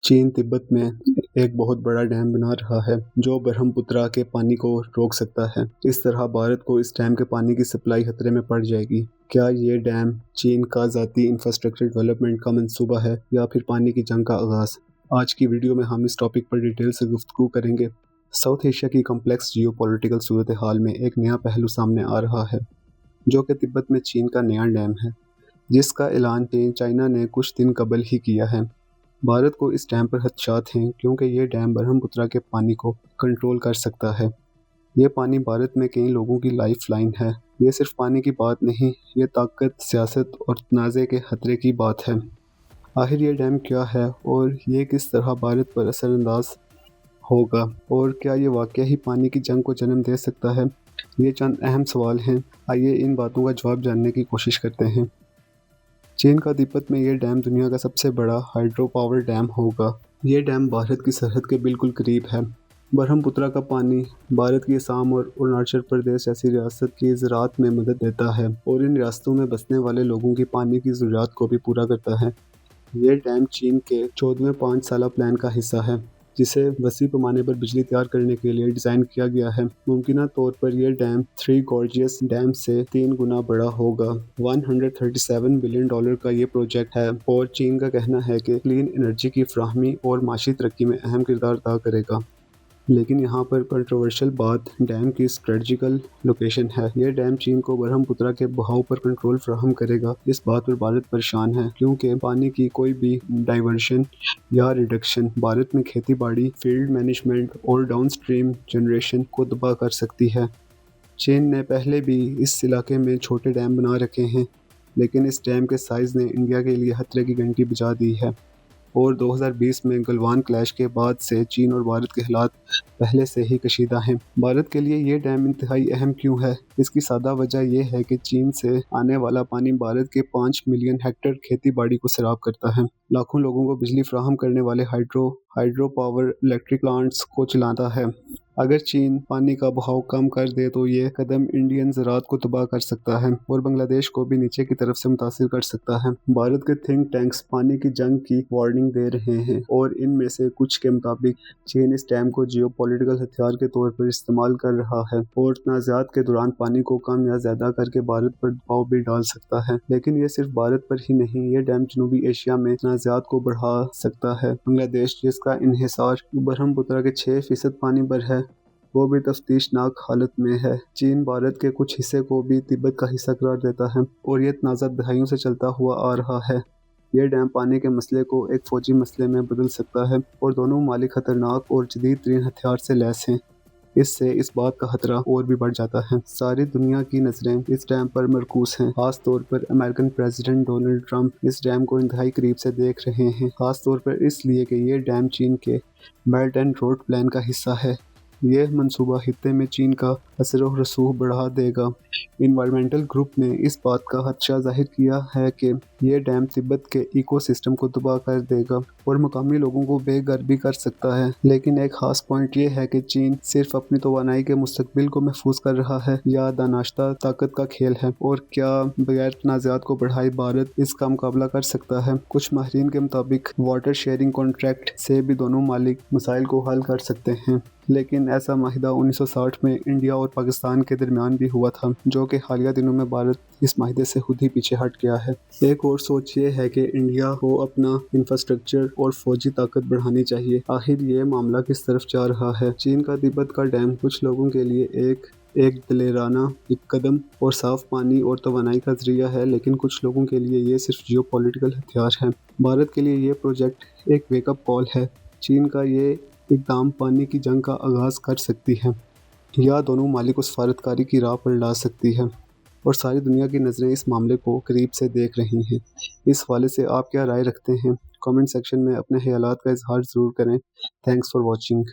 चीन तिब्बत में एक बहुत बड़ा डैम बना रहा है जो ब्रह्मपुत्रा के पानी को रोक सकता है। इस तरह भारत को इस डैम के पानी की सप्लाई खतरे में पड़ जाएगी। क्या ये डैम चीन का ज़ाती इंफ्रास्ट्रक्चर डेवलपमेंट का मंसूबा है या फिर पानी की जंग का आगाज़? आज की वीडियो में हम इस टॉपिक पर डिटेल से गुफ्तगू करेंगे। साउथ एशिया की कॉम्प्लेक्स जियोपॉलिटिकल सूरत हाल में एक नया पहलू सामने आ रहा है जो कि तिब्बत में चीन का नया डैम है, जिसका ऐलान चाइना ने कुछ दिन कबल ही किया है। भारत को इस डैम पर खदशात हैं क्योंकि ये डैम ब्रह्मपुत्रा के पानी को कंट्रोल कर सकता है। ये पानी भारत में कई लोगों की लाइफ लाइन है। ये सिर्फ पानी की बात नहीं, ये ताकत, सियासत और तनाज़े के खतरे की बात है। आखिर ये डैम क्या है और ये किस तरह भारत पर असरअंदाज होगा, और क्या ये वाकई ही पानी की जंग को जन्म दे सकता है? ये चंद अहम सवाल हैं। आइए इन बातों का जवाब जानने की कोशिश करते हैं। चीन का तिब्बत में ये डैम दुनिया का सबसे बड़ा हाइड्रो पावर डैम होगा। ये डैम भारत की सरहद के बिल्कुल करीब है। ब्रह्मपुत्रा का पानी भारत की असम और अरुणाचल प्रदेश जैसी रियासत की ज़राअत में मदद देता है और इन रियासतों में बसने वाले लोगों की पानी की ज़रूरियात को भी पूरा करता है। ये डैम चीन के 14वें 5 साला प्लान का हिस्सा है, जिसे वसी पैमाने पर बिजली तैयार करने के लिए डिज़ाइन किया गया है। मुमकिना तौर पर यह डैम 3 गॉर्जियस डैम से 3 गुना बड़ा होगा। $137 बिलियन का ये प्रोजेक्ट है और चीन का कहना है कि क्लीन एनर्जी की फराहमी और माशी तरक्की में अहम किरदार अदा करेगा। लेकिन यहाँ पर कंट्रोवर्शियल बात डैम की स्ट्रेटजिकल लोकेशन है। यह डैम चीन को ब्रह्मपुत्रा के बहाव पर कंट्रोल फराहम करेगा। इस बात पर भारत परेशान है क्योंकि पानी की कोई भी डाइवर्शन या रिडक्शन भारत में खेती बाड़ी, फील्ड मैनेजमेंट और डाउनस्ट्रीम जनरेशन को तबाह कर सकती है। चीन ने पहले भी इस इलाके में छोटे डैम बना रखे हैं, लेकिन इस डैम के साइज़ ने इंडिया के लिए खतरे की घंटी बजा दी है। और 2020 में गलवान क्लैश के बाद से चीन और भारत के हालात पहले से ही कशीदा हैं। भारत के लिए ये डैम इंतहाई अहम क्यों है? इसकी सादा वजह यह है कि चीन से आने वाला पानी भारत के 5 मिलियन हेक्टेयर खेती बाड़ी को सैराब करता है, लाखों लोगों को बिजली फराहम करने वाले हाइड्रो पावर इलेक्ट्रिक प्लांट्स को चलाता है। अगर चीन पानी का बहाव कम कर दे तो ये कदम इंडियन ज़राअत को तबाह कर सकता है और बांग्लादेश को भी नीचे की तरफ से मुतासिर कर सकता है। भारत के थिंक टैंक्स पानी की जंग की वार्निंग दे रहे हैं और इनमें से कुछ के मुताबिक चीन इस डैम को जियोपॉलिटिकल हथियार के तौर पर इस्तेमाल कर रहा है और तनाज़ात के दौरान पानी को कम या ज़्यादा करके भारत पर दबाव भी डाल सकता है। लेकिन ये सिर्फ भारत पर ही नहीं, ये डैम जनूबी एशिया में तनाज़ात को बढ़ा सकता है। बांग्लादेश, जिसका इन्हिसार ब्रह्मपुत्रा के 6% पानी पर है, वो भी तफ्तीशनाक हालत में है। चीन भारत के कुछ हिस्से को भी तिब्बत का हिस्सा करार देता है और ये तनाज़ा दहाइयों से चलता हुआ आ रहा है। यह डैम पानी के मसले को एक फौजी मसले में बदल सकता है और दोनों ममालिक खतरनाक और जदीद तरीन हथियार से लैस हैं। इससे इस बात का खतरा और भी बढ़ जाता है। सारी दुनिया की नज़रें इस डैम पर मरकूज हैं। खास तौर पर अमेरिकन प्रेसिडेंट डोनाल्ड ट्रंप इस डैम को इंतहाई करीब से देख रहे हैं, खास तौर पर इसलिए कि ये डैम चीन के बेल्ट एंड रोड प्लान का हिस्सा है। यह मंसूबा खित्ते में चीन का असर और रसूख बढ़ा देगा। इन्वायरमेंटल ग्रुप ने इस बात का खदशा जाहिर किया है कि यह डैम तिब्बत के इकोसिस्टम को तबाह कर देगा और मकामी लोगों को बेघर भी कर सकता है। लेकिन एक खास पॉइंट ये है कि चीन सिर्फ अपनी तवानाई के मुस्तकबिल को महफूज कर रहा है या दानाश्ता ताकत का खेल है, और क्या बगैर तनाज़ात को बढ़ाए भारत इसका मुकाबला कर सकता है? कुछ माहिरीन के मुताबिक वाटर शेयरिंग कॉन्ट्रैक्ट से भी दोनों मालिक मसाइल को हल कर सकते हैं, लेकिन ऐसा माहिदा 1960 में इंडिया और पाकिस्तान के दरमियान भी हुआ था, जो कि हालिया दिनों में भारत इस माहिदे से खुद ही पीछे हट गया है। एक और सोच ये है कि इंडिया को अपना इंफ्रास्ट्रक्चर और फौजी ताकत बढ़ानी चाहिए। आखिर ये मामला किस तरफ जा रहा है? चीन का तिब्बत का डैम कुछ लोगों के लिए एक दलेराना एक कदम और साफ पानी और तवानाई का जरिया है, लेकिन कुछ लोगों के लिए ये सिर्फ जियोपॉलिटिकल हथियार है। भारत के लिए ये प्रोजेक्ट एक वेकअप कॉल है। चीन का ये इक़दाम पानी की जंग का आगाज़ कर सकती है या दोनों मालिक को सफारतकारी की राह पर ला सकती है, और सारी दुनिया की नज़रें इस मामले को करीब से देख रही हैं। इस हवाले से आप क्या राय रखते हैं? कमेंट सेक्शन में अपने ख्यालात का इजहार ज़रूर करें। Thanks for watching.